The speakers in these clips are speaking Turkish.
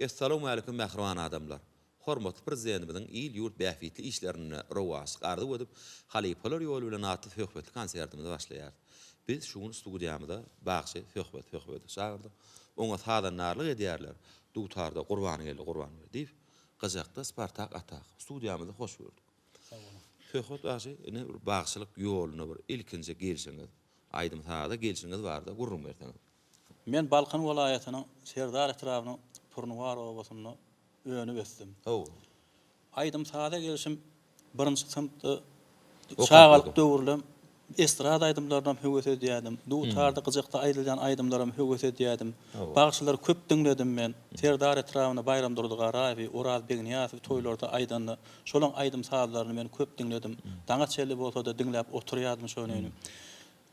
Esselamu aleyküm mehriban adamlar. Hormatly prezidentimizin il ýurt bäfitli işlerini rowaşyk edip halipalar ýolu bilen atly hökmetli konsertimizi başlaýar. Biz şuň studiýamyzda bagşy hökmet çağırdyk. Oňa sadanlarlyk edýärler. Dutarda Gurbany geldi, Gurbany diýip, Gajakda Spartak atak. Studiýamyza hoş gördük. Hökmet bagşy ene bir bagşylyk ýoluny bir ilkinji gelişiňiz. Aýdym sada gelişiňiz barda gurrun berdiňiz. Men Balkan welaýatynyň Serdar etrabyny Turnuvar obasyny öňü besdim. Aýdym sada gelişim 1-nji sınıfda çağalyk döwürlem estrada aýdymlardan höwet edýärdim. Dutarda Gajakda aýdylýan aýdymlarym höwet edýärdim. Bagşylary köp dinledim men. Serdar etrabyny Bayram Durdugaраwy, Oraz Begniýasow toýlarda aýdandy. Şolaň aýdym sadalarını men köp dinledim. Daňa çelli bolsa da dinläp oturýardym şonu.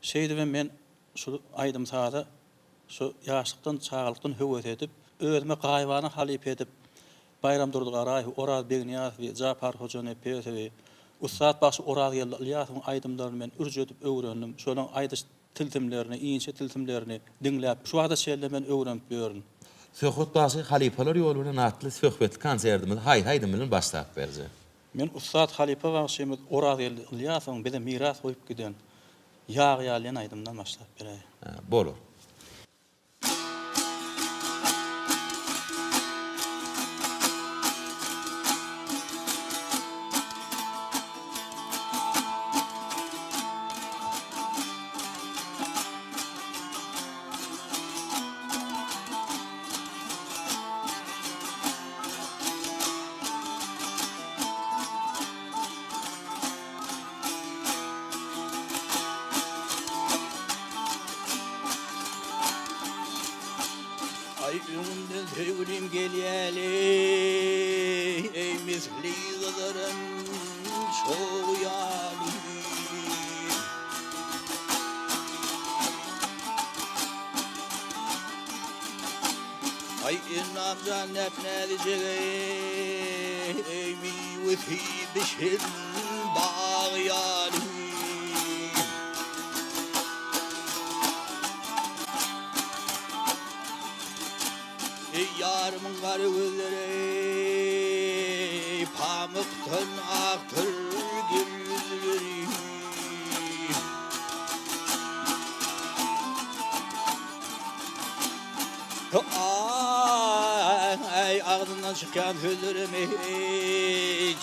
Şeýdi men şu aýdym sada şu ýaşlykdan çağalykdan höwet edip özüme gaýbany halip edip Bayram Durdugaраwy, Oraz Begniýasow, Japar Hojany Peýesewi, Ustad başy Oraz Ýasyň aýdymlaryny men ürjedip öwrendim. Şolaň aýdyş tiltimlerini, iňçe tiltimlerini dinläp şu wagtda şeýle men öwrenip ýörün. Söhbet başy halipalar ýolu bilen atly söhbetli konsertimiz haýdym bilen başlap berdi. Men Ustad Halipa başymyz Oraz Ýasyň bize miras goýup giden ýagy ýalyň aýdymdan başlap berýär. Bolur. Ay önümden sevgilim gelýäli, ey misli gızarım şoýaly. Ay inam cennet nädijek, ey mi weti dişin bağyaly. Yarımın garı gözleri pamuktan aktır gülleri. Ay ağzından çıkan sözlerimi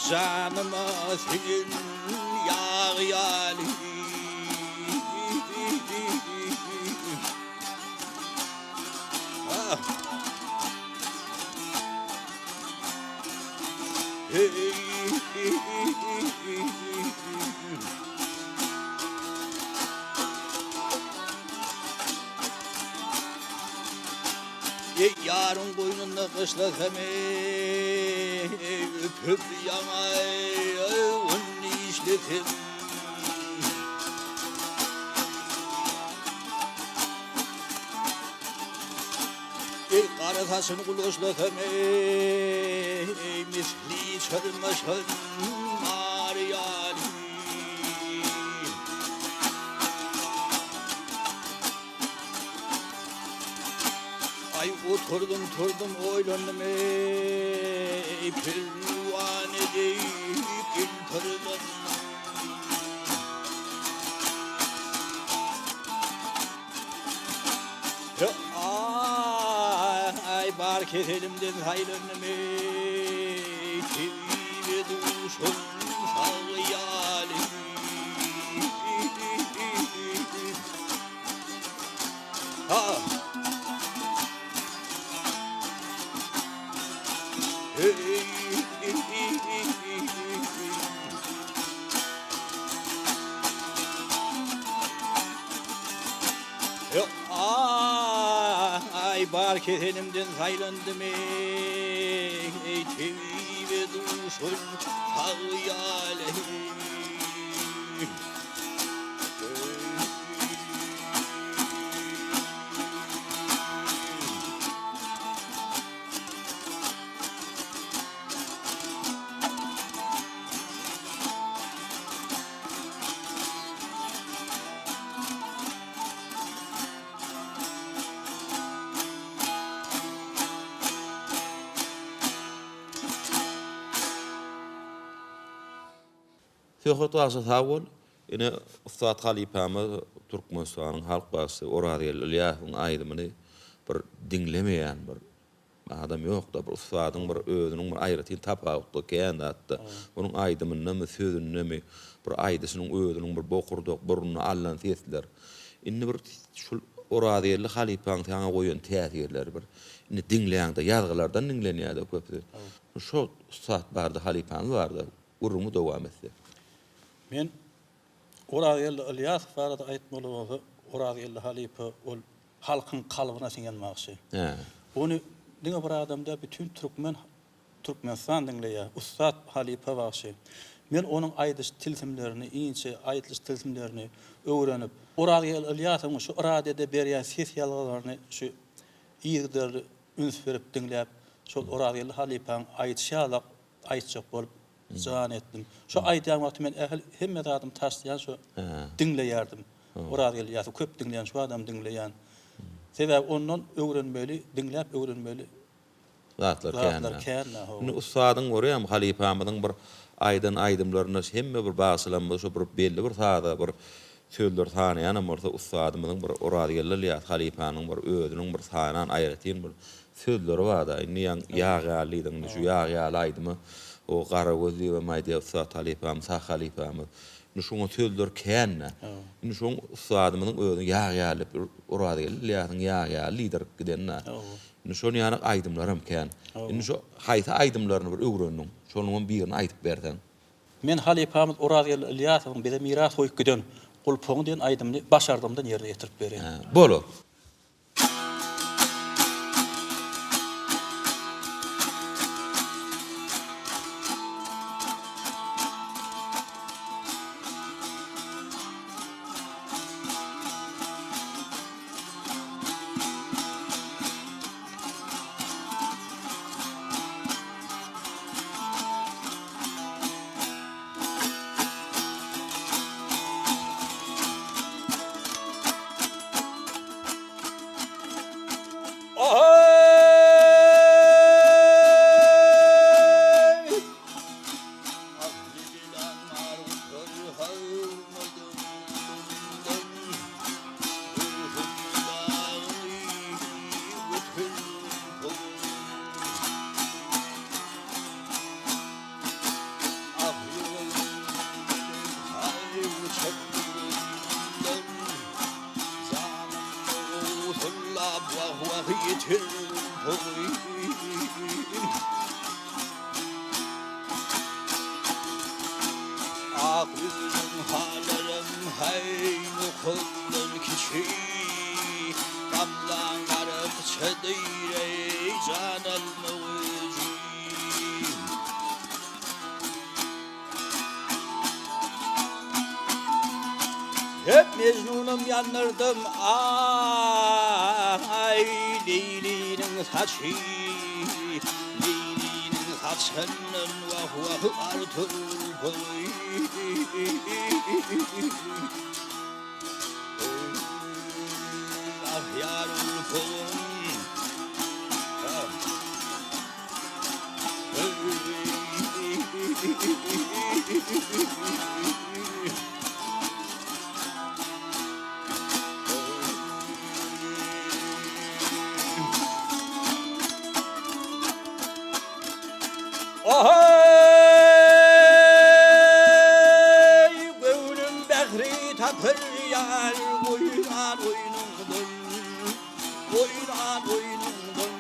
canıma senin yağyalı. Yarın boynunda kışlasam öpüp yanay onu işletim. Kara taşını kuluçlasam misli çarmaşan mariyali. Ay oturdum oylandım pervane deyip iltardan. Ay bark elimden haylandım ve duşun sağlayali. Ay bark elimden haylandım ey tevi ve duşun sağlayali. Höhret wagty tawol, ine Ustad Halipamy Türkmenistanyň halk başçysy Orady Iliýasyň aýdymyny bir dinlemeýän bir adam ýok da, bir ustadyň bir özüniň bir aýratyn tapawutly kendatda. Onuň aýdymyny, sözüni, bir aýdysynyň özüniň bir bokurdyk, burnuny allan sesler. Inni bir şul Orady Halipanyň taňa goýan täsirleri bir inni dinleýäňde, ýazgylardan dinlenýärdi köpdi. Şo ustad bardy, Halipany bardy, urumy dowam etdi. Men Orady Ilyas barada aýtmaly bolsa, Orady Halipy ol halkyň kalbyna singen magşy. Onu diňe bir adamda bütün Türkmenistan dinleýär. Ustad Halipy bagşy. Men onuň aýdys tilsimlerini, iňçe aýdys tilsimlerini öwrenip, Orady Ilyasyň şu radioda berýän ses ýalgalaryny şu ýigderli üns berip dinläp, şol Orady Halipyň aýtşalyk aýtjak bolup jan etdim. Şu aýdýan wagty men hemme adam taşlayan şu dinleýärdim. Orady Ilyasy köp dinleýän şu adam dinleýän. Sebäbi ondan öwrenmeli, dinläp öwrenmeli. Zatlar känä. Nu ustadyň görýärm Halipamyň bir aýdan aýdymlaryny hemme bir basylanma, şu bir belli bir sada bir sözler tanaýan bolsa ustadymyň bir Orady Ilyas Halipanyň bir özüniň bir sanan aýratyn bir sözleri bar da. Inni ýaýalydyň, şu ýaýalydymy o gara gözli we maýdy Ustad Halipam, Sah Halipam. Nu şoň sözler känä. Nu şoň ustadymyň özüni ýaýalyp Orady Ilyasyň ýaýalydyr gidenna. Nu şonu ýany aýdymlarym kän. Indi şu haýsy aýdymlaryny bir öwrendim. Şonuň birini aýdyp berden. Men Halipam Orady Ilyasyň bize miras goýup giden Gulpoň diýen aýdymny başardymdan ýerine getirip berýän. Bolu. Hep mecnunum yanırdım ay Leyli'nin saçı Leyli'nin saçının vah vah artır boy Ah yarul kolum Oy gönlüm behri tapır yar Oynan oynumdun Oynan oynumdun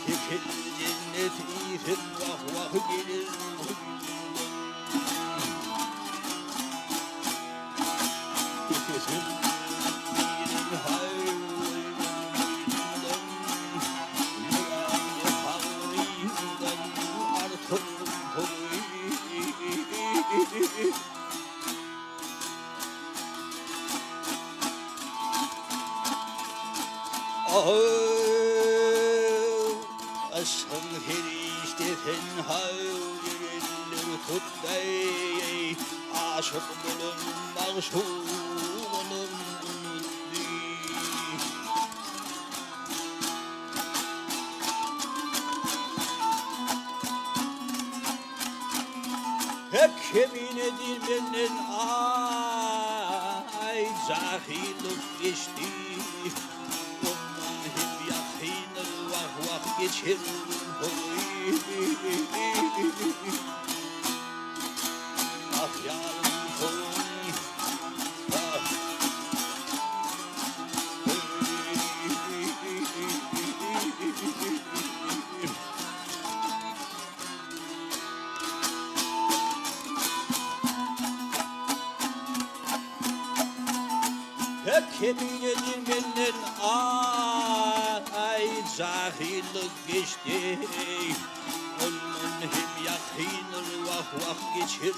Kekil cennet iyisin Vah vah gelir İkizim birin hayır aşkın herişteten hayırlar tutday aşık bulun mağşuğunun Hep yemin edilmenin ay cahillik geçti. Ondan hep yakınır vah vah geçer. Ah yarım kolum. Ah. Hep yemin edilmenin ay cahillik geçti. Onun hem yakınır vah vah geçir.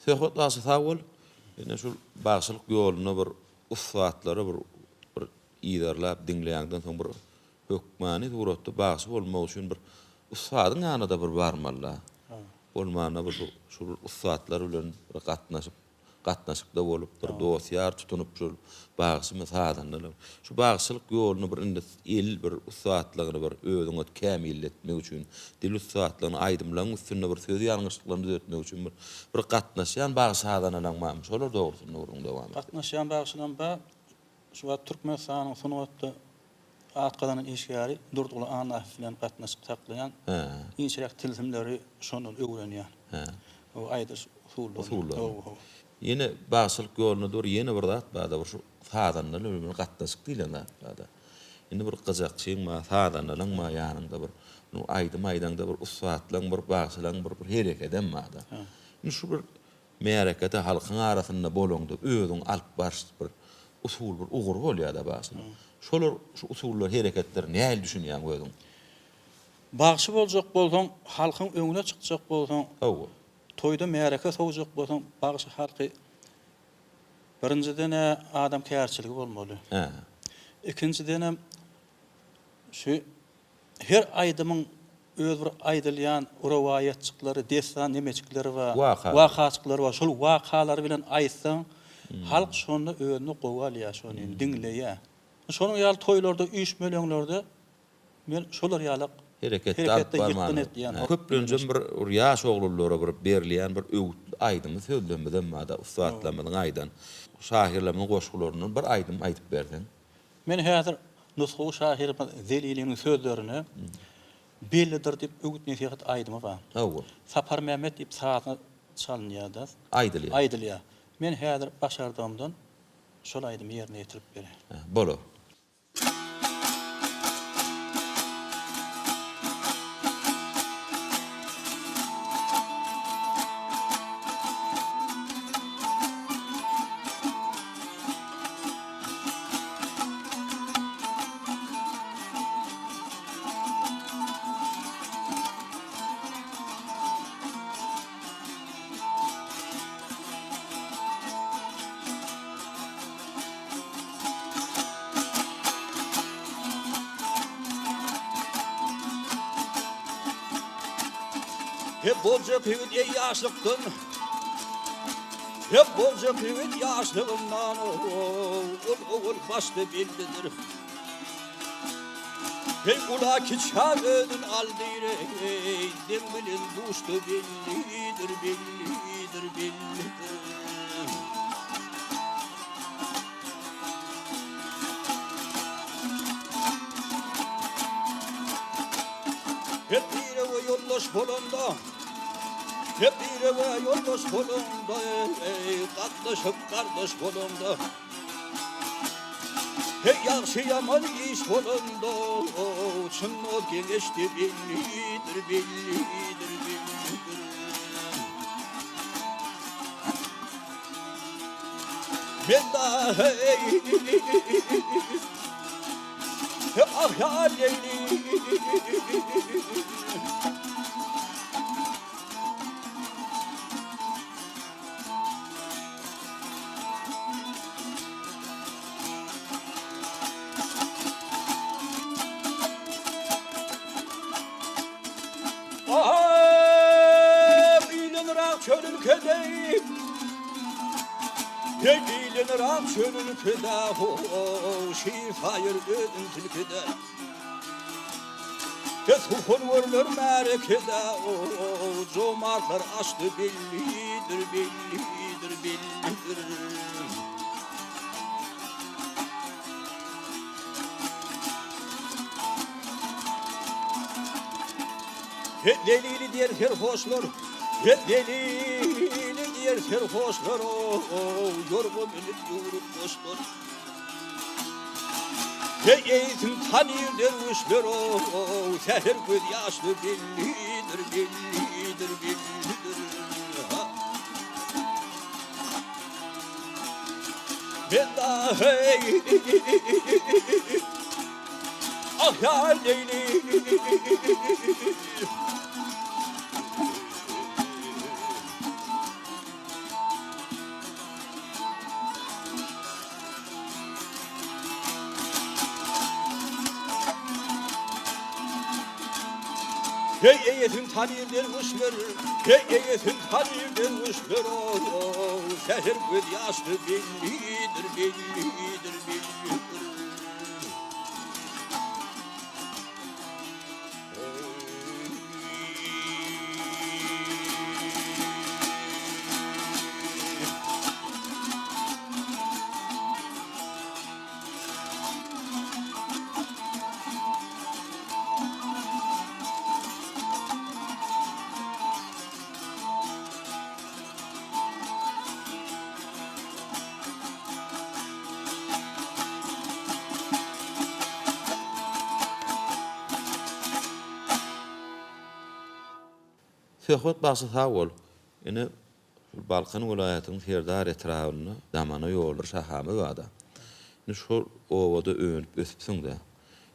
Söhbet asy tawul, ene şol bagşylyk ýoluna bir ussatlary bir iýerläp diňleýänden soň bir hökmany suratda bagşy bolmak üçin bir ussadyň ýanyna bir barmalla. Bolmana bir şol ussatlar bilen bir gatnaşypda bolup bir dosýar tutunup şol bagşy mesadanlar. Şu bagşylyk ýoluny bir indi el bir ussatlygyny bir özüňe kämilletmek üçin, dil ussatlygyny aýdymlaryň üstünde bir söz ýalňyşlyklaryny düzeltmek üçin bir gatnaşýan bagşylanan mam. Şolar dogrusyny urun dowam. Gatnaşýan bagşylan ba şu Türkmenistanyň sunwatda atgadan işgäri durdugly ana bilen gatnaşyp saklayan inşirek tilsimleri şondan öwrenýär. O aýdyş usuly. Yine bagşylyk ýoluny dur yeni bir zat bada şu sadanlar bilen gatnaşyk diýilen bada. Indi bir gyzak şeýma sadanlaryň ma ýanynda bir nu aýdym-aýdanda bir ussatlaryň bir bagşylaryň bir hereket edem bada. Şu bir merekete halkyň arasynda bolondy özüň alyp baş bir usul bir ugur bolýar da bagşy. Şolar şu usullar hereketler näil düşünýän özüň? Bagşy boljak bolsaň, halkyň öňüne çykjak bolsaň, toyda mereke sowjak bolsaň, bagşy halky birinciden adam kärçiligi bolmaly. İkinciden hem şu her aýdymyň öz bir aýdylýan urawaýatçyklary, destan nemechikleri we wakaçyklary we şol wakalary bilen aýtsaň, halk şonu öňüne gowalýar, şonu diňleýär. Şonuň ýaly toýlarda, üýşmelerde men şolar ýaly hareketde barman. Köplünce bir ýaş oglullara bir berilýän bir aýdymy sözlemeden mada ussatlamyň aýdan şahirleriň goşgularyny bir aýdym aýdyp berdiň. Men häzir nusxu şahir Zeliliň sözlerini bellidir diýip öwütnäsihat aýdymy bar. Sapar Mehmet diýip saatna çalynýar. Aýdylýar. Men häzir başardymdan şol aýdymy ýerine ýetirip berýär. Bolo. Hep bolca pivit ýaşlykdan. Hep bolca pivit ýaşlygyndan ol başdy bildidir. Hey ula ki çağırdın aldire dem bilen duştu billidir. Hep bir eve yoldaş bolanda, hep bir eve yoldaş bolanda, katlaşıp kardeş bolanda. Hey yaxşı yaman iş bolanda, çınno geleşti billidir. Ben da hey, ah ya Leyli, Yanıram çölülküde şiir hayır ödün tilkide Tezhukun vurulur merekede Zomarlar açtı billidir billidir billidir Delili diğer serhoşlar Delili diğer serhoşlar Yorgun elip yorup dostlar Eğitim tanır dervişler Seher göz yaşlı billidir billidir billidir Ben dahi Ah ya Leyli Hey eyetin tanir dervişler Hey eyetin tanir dervişler Seher göz yaşlı billidir billidir billidir Söhbet başı sağ ol. Ine Balkan vilayatynyň Serdar etrawyny damana ýoldur şahamy wada. Ine şu owada öňüp ösüpsiň de.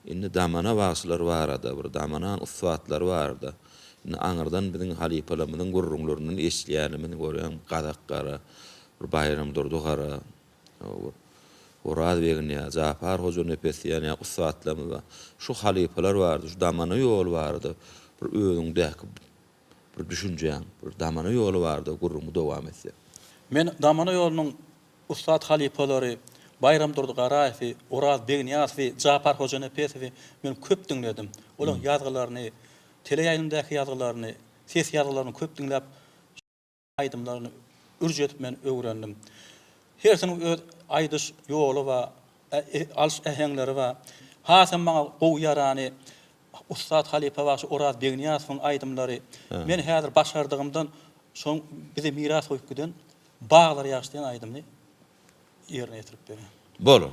Ine damana başlar barada, bir damana uswatlar barda. Ine aňyrdan biziň halipalarymyň gurrunlaryny eşleýänimi görýän gadak gara, bir bayram durdu gara. Orad begine Zafar Hoca nepesiýany uswatlamy. Şu halipalar bardy, şu damana ýol bardy. Bir öňündäki bir düşünjäň, bir damana ýolu bardy, gurrumy dowam etse. Men damana ýolunyň ustad halipalary Bayram Durdy-Garaýew, Oraz Begniýasow, Japar Hoja Nepesow men köp dinledim. Olaryň ýazgylaryny, teleýaýnyndaky ýazgylaryny, ses ýazgylaryny köp dinläp aýdymlaryny ürjetip men öwrendim. Hersiniň öz aýdyş ýolu we alş äheňleri we hasam maňa gowy ýarany Ustad Halipa başy Oraz Begniýasowyň aýdymlary men häzir başardygymdan şoň bize miras goýup giden baglar ýaşdyan aýdymny ýerine ýetirip berýär. Bolur.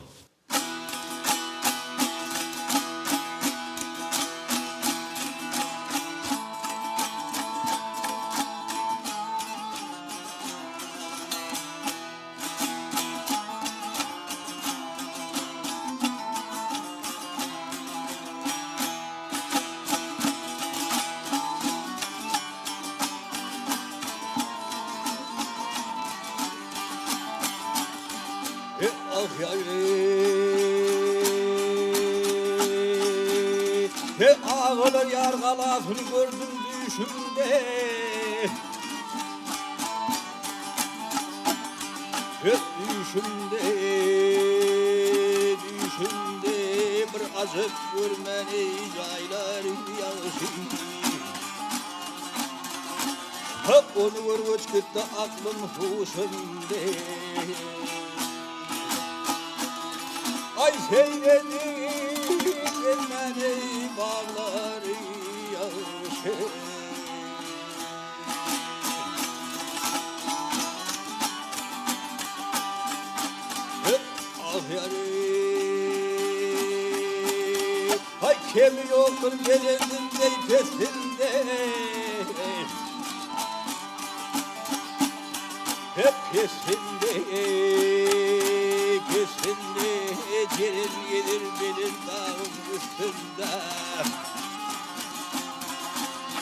Ağlar yargalafını gördüm düşümde Hep düşümde bir azıp görmeni yaylar yağışım Hep onu görüç gitti aklım huşumde Ay seyredim görmeni bağlar yağışım Hay kemi yoktur gelendinde pesinde Hep pesinde Gelin gelir benim dağım üstünde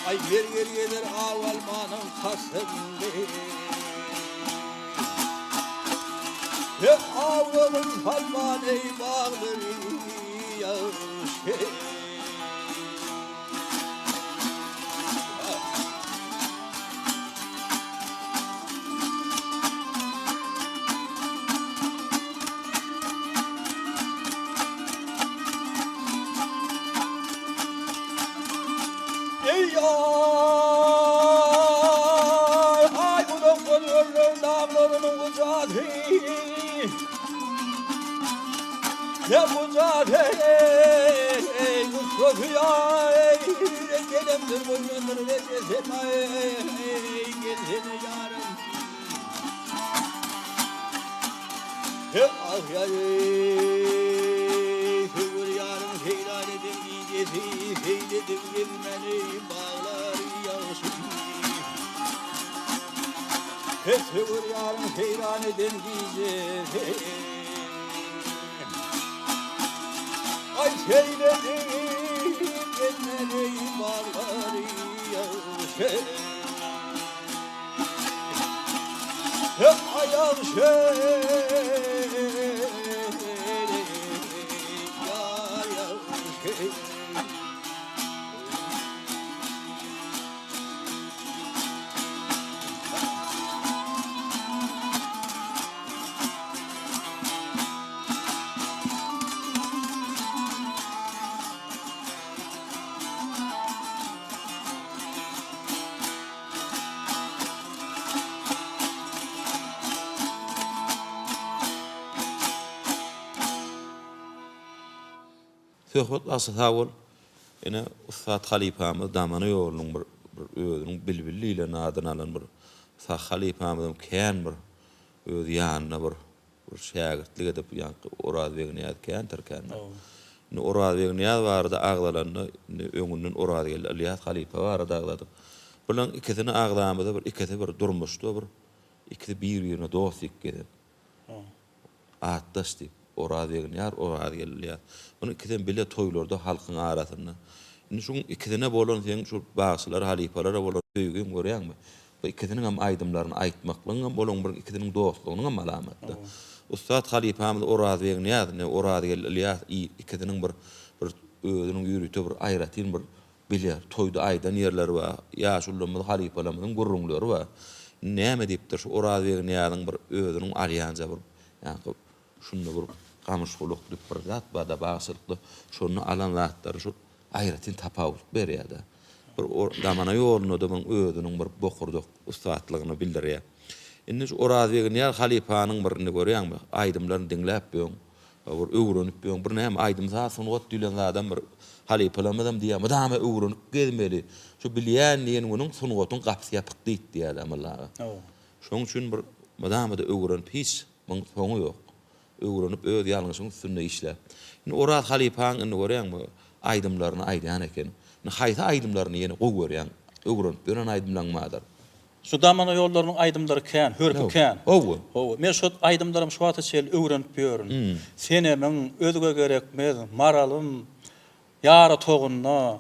Ay yer gelir avalmanın kasında Hep avlımın halman ey bağları yağışı Ne muzade Kutkuya Gelemdir boynundur Rezesem Gelsene yarım Hep ah yarım Kıvır yarım Seyran edin gidesi Seyledim girmeni Bağlar yağsın Hep kıvır yarım Seyran edin gidesi Ay seyledim gelmeli bağlar yağışır Hep ayağışır yar yağışır Söhbet asy tawul ene Ustad Halipamyz damana ýolunyň bir özüniň bilbilliyle nadyny alan bir Ustad Halipamyzyň kän bir öz ýanyna bir şägirtlik edip ýa-ni Oraz Begniyat kän terkän. Ne Oraz Begniyat barada aglalanyny öňünden Oraz geldi Ilyas Halipa barada aglady. Bulan ikisini aglamyda bir ikisi bir durmuşdy bir ikisi bir-birine dost ikedi. Atdaşdy. Oraz Begniyat, Oraz geldi. Onu ikiden bile toylarda halkyň arasynda. Indi şu ikisine bolan sen şu bagyşylar, halipalara bolan öýgüm görýärmi? Bu ikisiniň hem aýdymlaryny aýtmaklaryň hem bolan bir ikisiniň dostlugynyň hem alamatdy. Ustad Halipamyz Oraz Begniyat, Oraz geldi. Ikisiniň bir özüniň ýürüte bir aýratyn bir bile toyda aýdan ýerleri bar. Ýaşullymyz halipalarymyzyň gurrunlary bar. Näme diýipdir şu Oraz Begniyatyň bir özüniň alýansa bir ýa-ni şunda bir gamışgulukly bir zat bada bagyşlykly şonu alan zatlar şu aýratyn tapawut berýärdi. Bir damana ýoluny da özüniň bir bokurduk ustadlygyny bildirýär. Indi şu Oraz Begniyat Halipanyň birini görýärmi? Aýdymlaryny dinläp ýöň, bir öwrenip ýöň, bir näme aýdym zatyny ot diýen adam bir halipalamyzam diýär, "Madama öwrenip gelmeli. Şu bilýän diýen onuň sunugatyn gapsy ýapyk" diýdi diýär amallaga. Şoň üçin bir madama da öwrenip hiç muň soňy ýok. Öwrenip öz ýalňyşyň üstünde işler. Indi Oraz Halipanyň indi görýärmi? Aýdymlaryny aýdýan eken. Indi haýsy aýdymlaryny ýene gowy görýän? Öwrenip beren aýdymlanmadyr. Şu damana ýollarynyň aýdymlary kän, hörpü kän. Owy. Men şu aýdymlarym şu wagta çel öwrenip ýörün. Sene men özüge gerekmez, maralym, ýara togunna.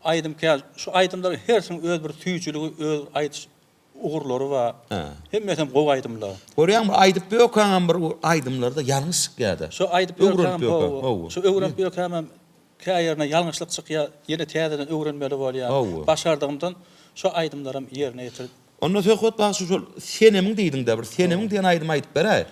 Aýdym kän, şu aýdymlar hersiň öz bir tüýçüligi, öz aýdyş ugurlary bar. Hemmesem gowy aýdymlar. Görýärmi? Aýdyp ýökän bir aýdymlarda ýalňyşlyk ýa-da. Şu aýdyp ýökän, şu öwrenip ýökän käýerine ýalňyşlyk çykýar, ýene täzeden öwrenmeli bolýar. Başardygymdan şu aýdymlarym ýerine ýetirip Onda söhbet bagyşy şol senemiň diýdiň de bir senemiň diýen aýdym aýdyp beräýär.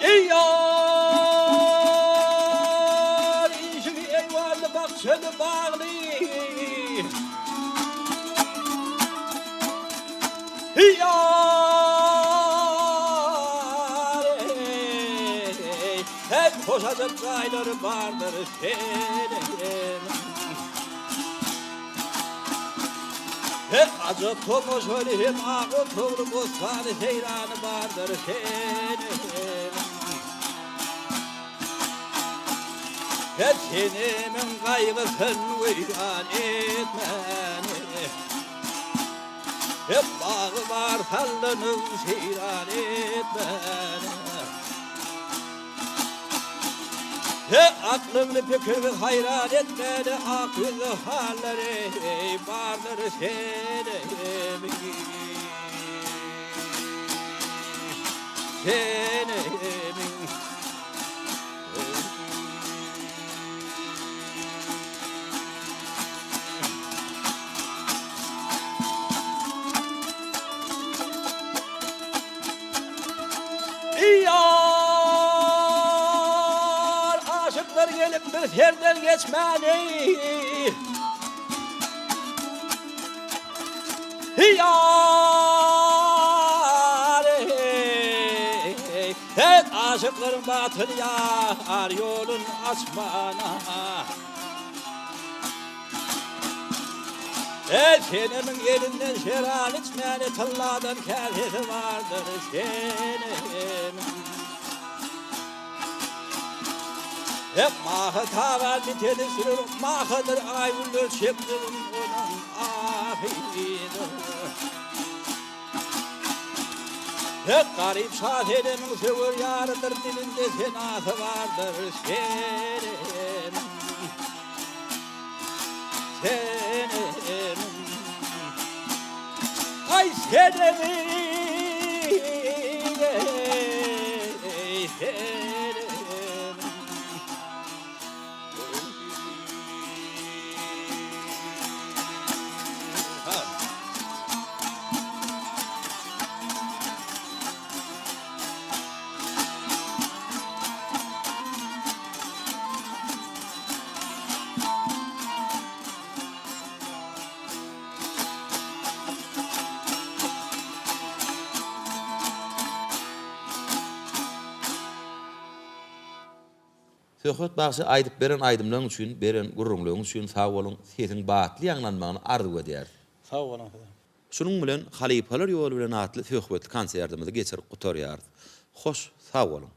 Ey yar, işi eyvallı bahçeli bağlı. Ey yar, hep koşacak çayları vardır senin. Hep acı tomuş öyle hep ağır toğlu bozsanı seyranı vardır senin. Hep senimin kaygısını uygan etmeni. Hep bağı var sallının seyran etmeni. Hep aklımlı fikrini hayran etmeni. Akıllı halleri vardır senin. Senin. Şeker gelip bir ferden geçmeli. Hey aşıkların batır yar yolun açmana. Senemin elinden şeral içmeni tılladan kâfeti vardır senin. Hep mahı tavar biteni sürür, mahıdır ayrılır çektirin onun ahidir. Hep garip şahedemin sevir yarıdır, dilinde senatı vardır senin. Senin. Ay senin. Söhbet bahsi aydıp beren aydımlaryň üçin, beren gurrunlygyň üçin sag bolun, sesin batly ýanlanmagyny arzu edýär. Sağ olun efendim. Şunun bilen Halipalar ýolu bilen atly söhbetli konsertimizi geçirip gutarýardy. Hoş, sag bolun.